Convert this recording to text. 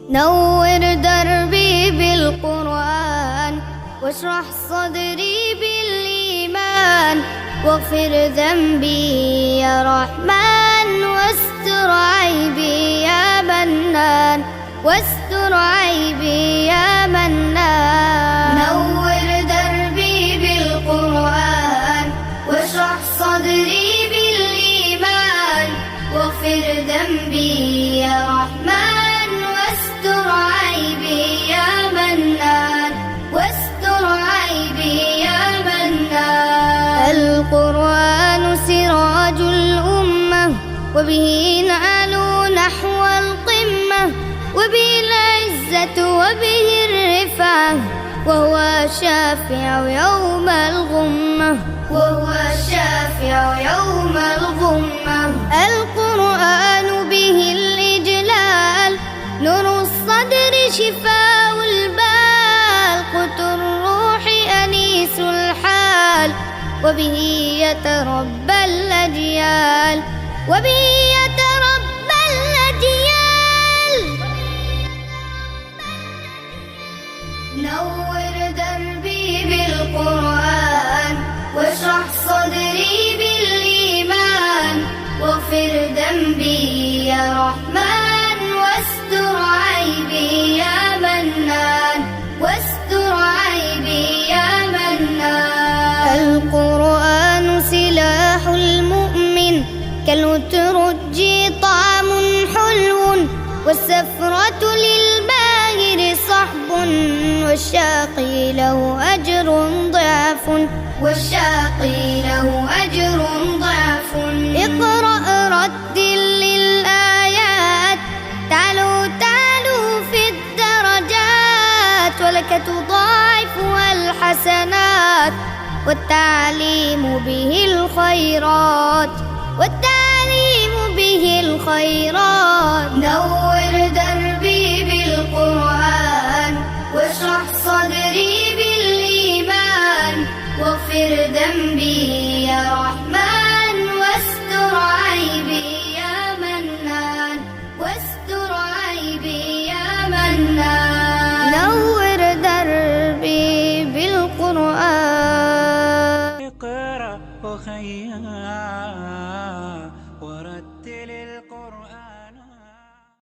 نور دربي بالقرآن واشرح صدري بالإيمان واغفر ذنبي يا رحمن واستر عيبي يا منان واستر عيبي يا منان نور دربي بالقرآن واشرح صدري بالإيمان واغفر ذنبي يا رحمن واستر عيبي يا منان واستر عيبي يا منان القرآن سراج الأمة وبه نعلو نحو القمة وبه العزة وبه الرفعة وهو شافع يوم الغمة وهو شافع يوم الغمة القرآن به الإجلال نور الصدر شفاء البال قوت الروح أنيس الحال وبه يتربى الأجيال وبه يتربى الأجيال نور دربي بالقرآن واشرح صدري بالإيمان واغفر ذنبي يا رحمن واستر عيبي يا منان واستر عيبي يا منان القرآن سلاح المؤمن كالأترج طعم حلو والسفرة للباهر صحب والشاقي له أجر ضعف والشاقي له أجر ضعف اقرأ رتل للآيات تعلو تعلو في الدرجات ولك تضاعفها الحسنات والتعليم به الخيرات والتعليم به الخيرات نور دربي بالقرآن واشرح صدري بالإيمان واغفر ذنبي يا رحمن واستر عيبي يا منان واستر عيبي يا منان نور دربي بالقرآن اقرأ وخيّا